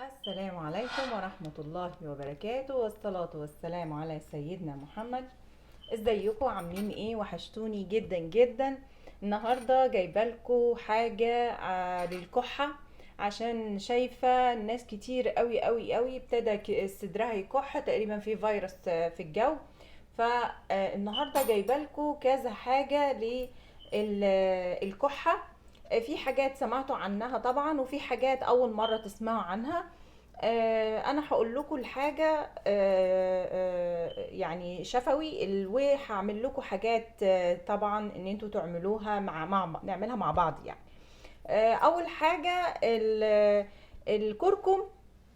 السلام عليكم ورحمة الله وبركاته، والصلاة والسلام على سيدنا محمد. ازيكم؟ عاملين ايه؟ وحشتوني جدا جدا. النهاردة جايبالكوا حاجة للكحة، عشان شايفة ناس كتير قوي قوي قوي ابتدى صدرها يكح، تقريبا في فيروس في الجو. فالنهاردة جايبالكوا كذا حاجة للكحة. في حاجات سمعتوا عنها طبعا، وفي حاجات اول مرة تسمعوا عنها. انا هقول لكم الحاجه يعني شفوي وهعمل لكم حاجات طبعا ان انتوا تعملوها نعملها مع بعض يعني. اول حاجه الكركم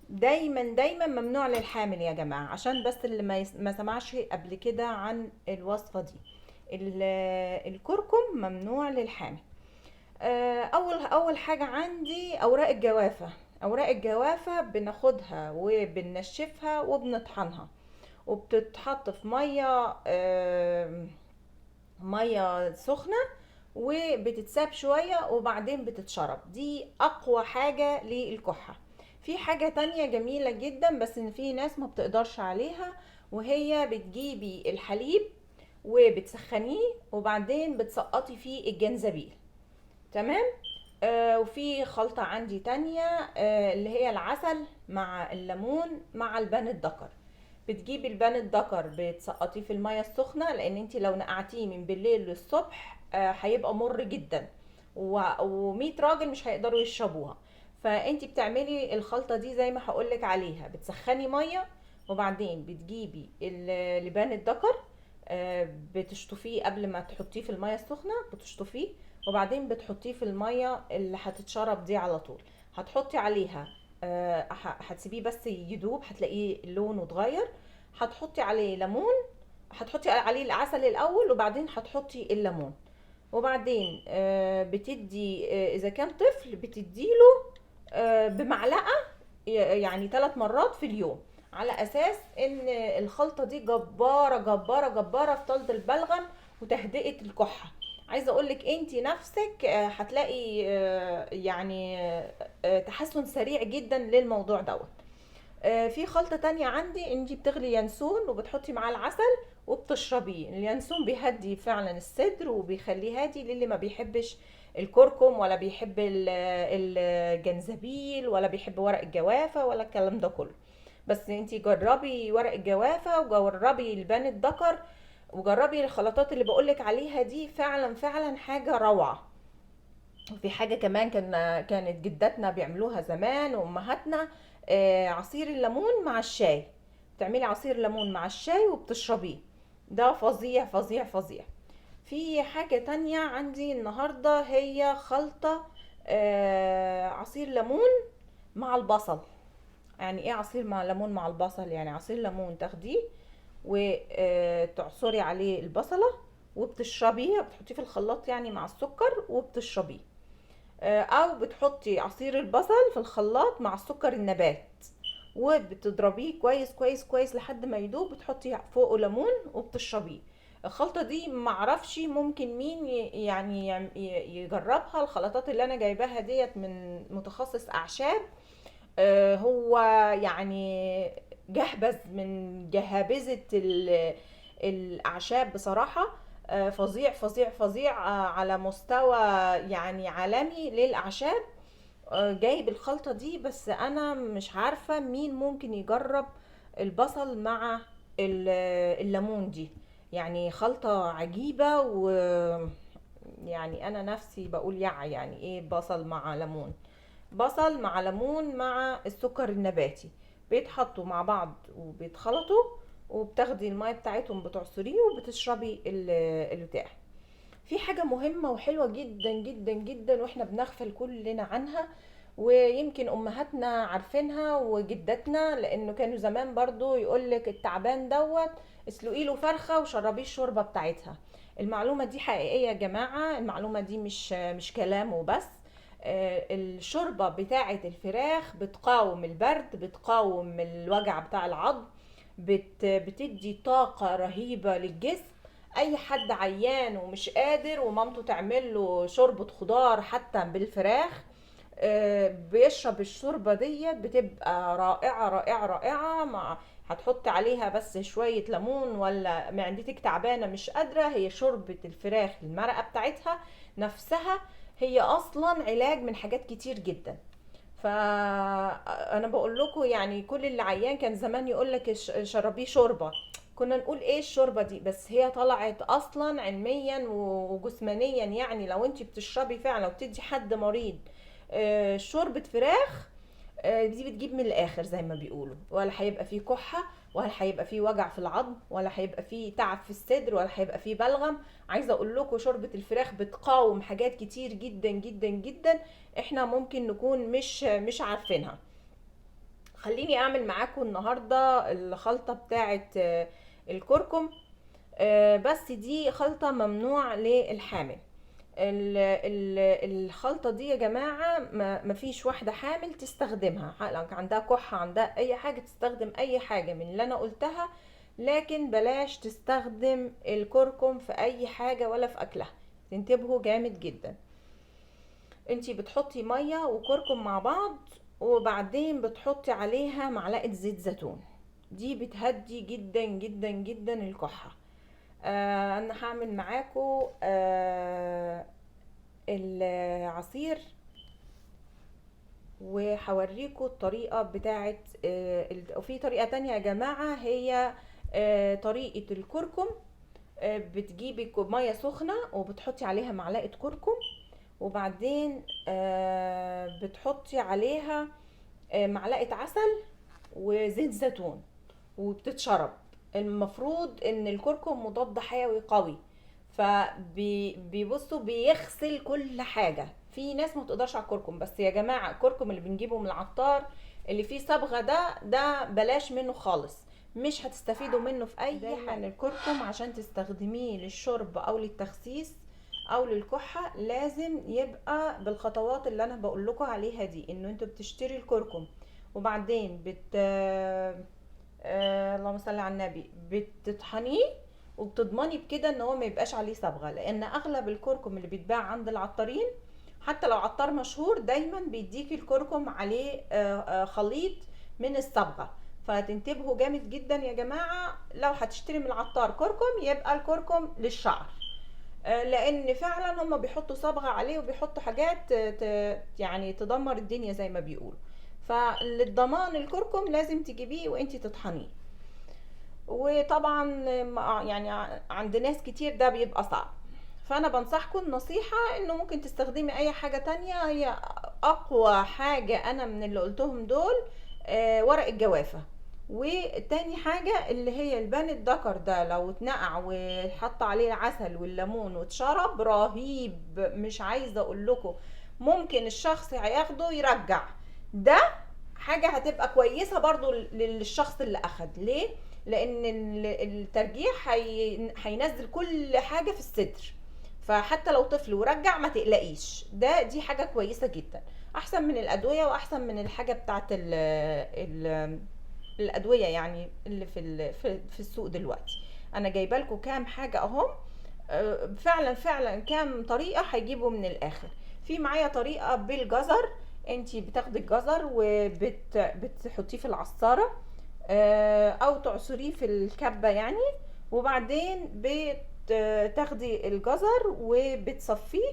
دايما دايما ممنوع للحامل يا جماعه، عشان بس اللي ما سمعش قبل كده عن الوصفه دي. الكركم ممنوع للحامل. اول حاجه عندي اوراق الجوافه. اوراق الجوافه بناخدها وبننشفها وبنطحنها، وبتتحط في ميه سخنه، وبتتساب شويه وبعدين بتتشرب. دي اقوى حاجه للكحه. في حاجه تانية جميله جدا بس ان في ناس ما بتقدرش عليها، وهي بتجيبي الحليب وبتسخنيه وبعدين بتسقطي فيه الجنزبيل. تمام. وفي خلطة عندي تانية، اللي هي العسل مع الليمون مع البان الدكر. بتجيبي البان الدكر بتسقطيه في المية السخنة، لان انت لو نقعتيه من بالليل للصبح هيبقى مر جدا، و100 راجل مش هيقدروا يشربوها. فانت بتعملي الخلطة دي زي ما هقولك عليها. بتسخني مية وبعدين بتجيبي لبان الدكر، بتشطفيه قبل ما تحطيه في المية السخنة، بتشطفيه وبعدين بتحطيه في الميه اللي هتتشرب دي على طول. هتحطي عليها هتسيبيه بس يدوب، هتلاقيه لونه اتغير. هتحطي عليه ليمون، هتحطي عليه العسل الاول وبعدين هتحطي الليمون. وبعدين بتدي اذا كان طفل بتديله بمعلقه، يعني 3 مرات في اليوم، على اساس ان الخلطه دي جباره جباره جباره في طلة البلغم وتهدئه الكحه. عايزه اقولك انت نفسك هتلاقي يعني تحسن سريع جدا للموضوع دوت. في خلطة تانية عندي، انتي بتغلي ينسون وبتحطي معاه العسل وبتشربيه. اليانسون بيهدي فعلا الصدر وبيخليه هادي للي ما بيحبش الكركم ولا بيحب الجنزبيل ولا بيحب ورق الجوافة ولا الكلام ده كله. بس انتي جربي ورق الجوافة وجربي البان الدكر وجربي الخلطات اللي بقولك عليها دي، فعلا فعلا حاجة روعة. وفي حاجة كمان كانت جداتنا بيعملوها زمان وامهاتنا، عصير الليمون مع الشاي. بتعملي عصير ليمون مع الشاي وبتشربيه، ده فظيع فظيع فظيع. في حاجة تانية عندي النهاردة، هي خلطة عصير ليمون مع البصل. يعني ايه عصير مع ليمون مع البصل؟ يعني عصير ليمون تاخديه وتعصري عليه البصلة وبتشربيه، بتحطيه في الخلاط يعني مع السكر وبتشربيه. او بتحطي عصير البصل في الخلاط مع السكر النبات وبتضربيه كويس كويس كويس لحد ما يدوب، بتحطي فوقه ليمون وبتشربيه. الخلطة دي معرفش ممكن مين يعني يجربها. الخلطات اللي انا جايباها ديت من متخصص اعشاب، هو يعني جهبذ من جهابذة الأعشاب بصراحة. فظيع فظيع فظيع على مستوى يعني عالمي للأعشاب. جايب الخلطة دي، بس أنا مش عارفة مين ممكن يجرب البصل مع الليمون دي. يعني خلطة عجيبة، و يعني أنا نفسي بقول يعني إيه بصل مع ليمون؟ بصل مع ليمون مع السكر النباتي بيتحطوا مع بعض وبيتخلطوا، وبتاخدي المية بتاعتهم بتعصريه وبتشربي البتاع. في حاجة مهمة وحلوة جدا جدا جدا واحنا بنغفل كلنا عنها، ويمكن امهاتنا عارفينها وجداتنا، لانه كانوا زمان برضو يقولك التعبان دوت اسلقي له فرخة وشربيه الشوربة بتاعتها. المعلومة دي حقيقية يا جماعة، المعلومة دي مش كلام وبس. الشوربة بتاعة الفراخ بتقاوم البرد، بتقاوم الوجع بتاع العظم، بتدي طاقة رهيبة للجسم. اي حد عيان ومش قادر ومامته تعمل له شوربة خضار حتى بالفراخ، بيشرب الشوربة ديت بتبقى رائعة رائعة رائعة. مع هتحط عليها بس شوية ليمون، ولا معدتك تعبانة مش قادرة، هي شوربة الفراخ المرقة بتاعتها نفسها هي اصلا علاج من حاجات كتير جدا. فانا بقول لكم يعني كل اللي عيان كان زمان يقول لك شربيه شوربه، كنا نقول ايه الشوربه دي، بس هي طلعت اصلا علميا وجسمانيا. يعني لو انت بتشربي فعلا وبتدي حد مريض شوربه فراخ، دي بتجيب من الاخر زي ما بيقولوا، ولا هيبقى فيه كحه، ولا هيبقى فيه وجع في العظم، ولا هيبقى فيه تعب في الصدر، ولا هيبقى فيه بلغم. عايزه اقول لكم شوربه الفراخ بتقاوم حاجات كتير جدا جدا جدا احنا ممكن نكون مش عارفينها. خليني اعمل معاكم النهارده الخلطه بتاعه الكركم. بس دي خلطه ممنوع للحامل. الخلطة دي يا جماعة ما فيش واحدة حامل تستخدمها، لو عندها كحة عندها اي حاجة تستخدم اي حاجة من اللي انا قلتها، لكن بلاش تستخدم الكركم في اي حاجة ولا في اكلها. تنتبهوا جامد جدا. انتي بتحطي مية وكركم مع بعض، وبعدين بتحطي عليها معلقة زيت زيتون، دي بتهدي جدا جدا جدا الكحة. انا هعمل معاكم العصير، وهوريكم الطريقة بتاعت وفي طريقة تانية يا جماعة، هي طريقة الكركم. بتجيبي مية سخنة وبتحطي عليها معلقة كركم، وبعدين بتحطي عليها معلقة عسل وزيت زيتون، وبتتشرب. المفروض ان الكركم مضاد حيوي قوي، فبيبصوا بيغسل كل حاجة. في ناس ما تقدرش على الكركم، بس يا جماعة الكركم اللي بنجيبه من العطار اللي فيه صبغة ده بلاش منه خالص، مش هتستفيدوا منه في اي حاجة. الكركم عشان تستخدميه للشرب او للتخسيس او للكحة لازم يبقى بالخطوات اللي انا بقول لكم عليها دي، انه انتوا بتشتري الكركم وبعدين اللهم صل على النبي بتطحنيه، وبتضمني بكده ان هو ما يبقاش عليه صبغه، لان اغلب الكركم اللي بيتباع عند العطارين حتى لو عطار مشهور دايما بيديكي الكركم عليه خليط من الصبغه. فتنتبهوا جامد جدا يا جماعه، لو هتشتري من العطار كركم يبقى الكركم للشعر، لان فعلا هم بيحطوا صبغه عليه وبيحطوا حاجات يعني تدمر الدنيا زي ما بيقولوا. فللضمان الكركم لازم تجيبيه وانتي تطحنيه. وطبعا يعني عند ناس كتير ده بيبقى صعب، فانا بنصحكم النصيحة انه ممكن تستخدمي اي حاجة تانية. هي اقوى حاجة انا من اللي قلتهم دول ورق الجوافة، وتاني حاجة اللي هي البان الدكر، ده لو اتنقع وحط عليه العسل والليمون واتشرب رهيب، مش عايزة اقول لكم ممكن الشخص هياخده يرجع. ده حاجة هتبقى كويسة برضو للشخص اللي اخد. ليه؟ لان الترجيح هينزل كل حاجة في الصدر، فحتى لو طفل ورجع ما تقلقيش، دي حاجة كويسة جدا، احسن من الادوية واحسن من الحاجة بتاعت ال الادوية يعني اللي في السوق دلوقتي. انا جايبه لكم كام حاجة اهم، فعلا فعلا كام طريقة هيجيبوا من الاخر. في معايا طريقة بالجزر، انتي بتاخدي الجزر وبتحطيه في العصارة او تعصريه في الكبة يعني، وبعدين بتاخدي الجزر وبتصفيه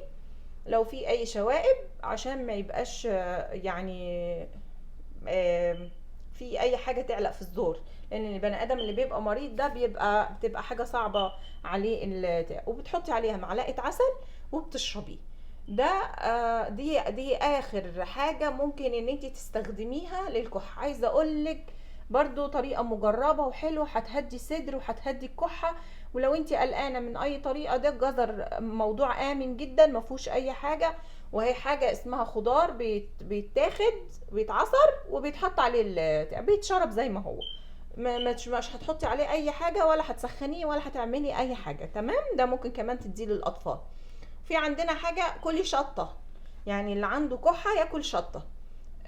لو في اي شوائب عشان ما يبقاش يعني في اي حاجة تعلق في الزور، لان البني ادم اللي بيبقى مريض ده بتبقى حاجة صعبة عليه وبتحطي عليها معلقة عسل وبتشربيه. دي اخر حاجة ممكن ان انت تستخدميها للكحة. عايزة اقولك برضو طريقة مجربة وحلوة، هتهدي الصدر وهتهدي الكحة. ولو انت قلقانة من اي طريقة، ده الجزر موضوع امن جدا ما فيهوش اي حاجة، وهي حاجة اسمها خضار بيتاخد بيتعصر وبيتحط عليه بيتشرب زي ما هو، مش هتحطي عليه اي حاجة ولا هتسخنيه ولا هتعملي اي حاجة. تمام؟ ده ممكن كمان تديه للاطفال. في عندنا حاجة كلي شطة، يعني اللي عنده كحة ياكل شطة.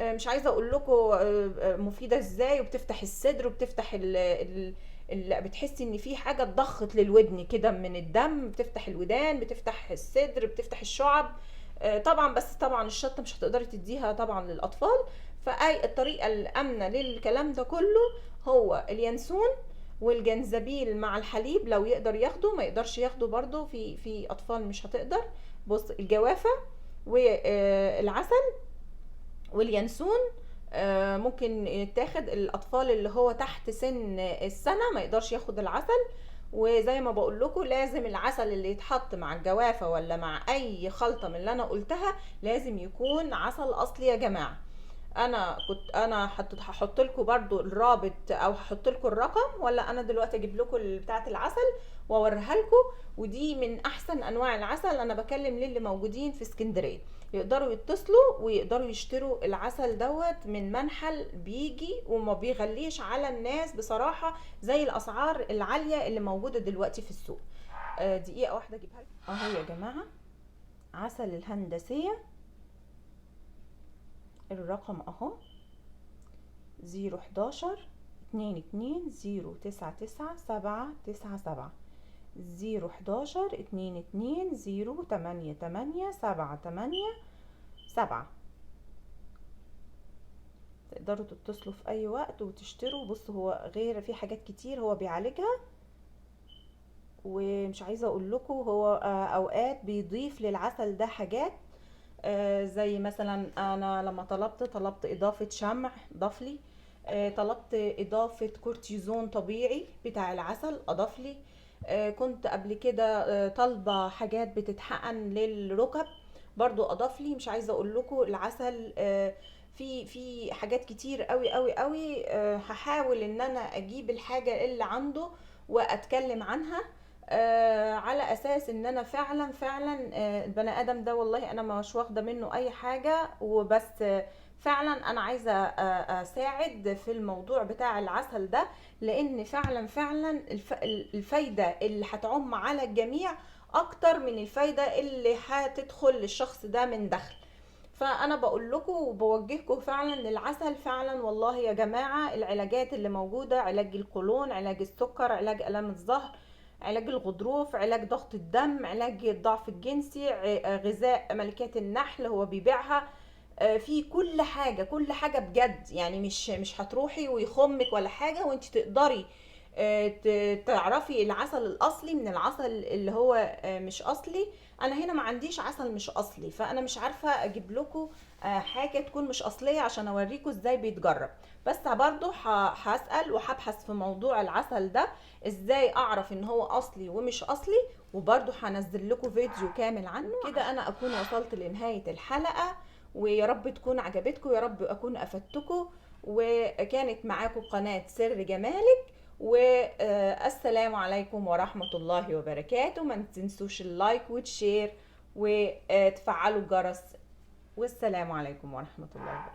مش عايزة اقول لكم مفيدة ازاي، وبتفتح الصدر وبتفتح بتحسي ان في حاجة اتضخت للودن كده من الدم، بتفتح الودان، بتفتح الصدر، بتفتح الشعب. طبعا بس طبعا الشطه مش هتقدري تديها طبعا للاطفال. فاي الطريقه الامنه للكلام ده كله هو اليانسون والجنزبيل مع الحليب، لو يقدر ياخده، ما يقدرش ياخده برضو، في اطفال مش هتقدر. بص، الجوافه والعسل واليانسون ممكن يتاخد. الاطفال اللي هو تحت سن السنه ما يقدرش ياخد العسل. وزي ما بقول لكم، لازم العسل اللي يتحط مع الجوافه ولا مع اي خلطه من اللي انا قلتها لازم يكون عسل اصلي يا جماعه. انا هحط لكم برضو الرابط، او هحط لكم الرقم، ولا انا دلوقتي اجيب لكم بتاعه العسل واوريها لكم. ودي من احسن انواع العسل. انا بكلم للي موجودين في اسكندريه يقدروا يتصلوا ويقدروا يشتروا العسل دوت من منحل بيجي وما بيغليش على الناس بصراحه زي الاسعار العاليه اللي موجوده دلوقتي في السوق. دقيقه واحده اجيبها لكم اهو يا جماعه. عسل الهندسيه، الرقم اهو 011 22 099 797 011 22 088 787. تقدروا تتصلوا في اي وقت وتشتروا. بصوا، هو غير في حاجات كتير هو بيعالجها، ومش عايزه اقول لكم هو اوقات بيضيف للعسل ده حاجات زي مثلا انا لما طلبت اضافه شمع ضاف لي، طلبت اضافه كورتيزون طبيعي بتاع العسل اضاف لي، كنت قبل كده طالبه حاجات بتتحقن للركب برضو اضاف لي. مش عايزه اقول لكم العسل في حاجات كتير قوي قوي قوي. هحاول ان انا اجيب الحاجه اللي عنده واتكلم عنها على اساس ان انا فعلا البني ادم ده والله انا مش واخده منه اي حاجه، وبس فعلا انا عايزه اساعد في الموضوع بتاع العسل ده، لان فعلا الفايده اللي هتعم على الجميع اكتر من الفايده اللي هتدخل للشخص ده من دخل. فانا بقول لكم وبوجهكم فعلا للعسل. فعلا والله يا جماعه العلاجات اللي موجوده، علاج القولون، علاج السكر، علاج الام الظهر، علاج الغضروف، علاج ضغط الدم، علاج الضعف الجنسي، غذاء ملكات النحل هو بيبيعها، في كل حاجه بجد. يعني مش هتروحي ويخمك ولا حاجه، وانت تقدري تعرفي العسل الاصلي من العسل اللي هو مش اصلي. انا هنا ما عنديش عسل مش اصلي، فانا مش عارفه اجيب لكم حاجه تكون مش اصليه عشان اوريكم ازاي بيتجرب. بس برضو هسال وهبحث في موضوع العسل ده ازاي اعرف ان هو اصلي ومش اصلي، وبرضو هنزل لكم فيديو كامل عنه. كده انا اكون وصلت لنهايه الحلقه، ويا رب تكون عجبتكم، يا رب اكون افدتكم. وكانت معاكم قناه سر جمالك، والسلام عليكم ورحمة الله وبركاته. ما تنسوش اللايك والشير وتفعلوا الجرس، والسلام عليكم ورحمة الله وبركاته.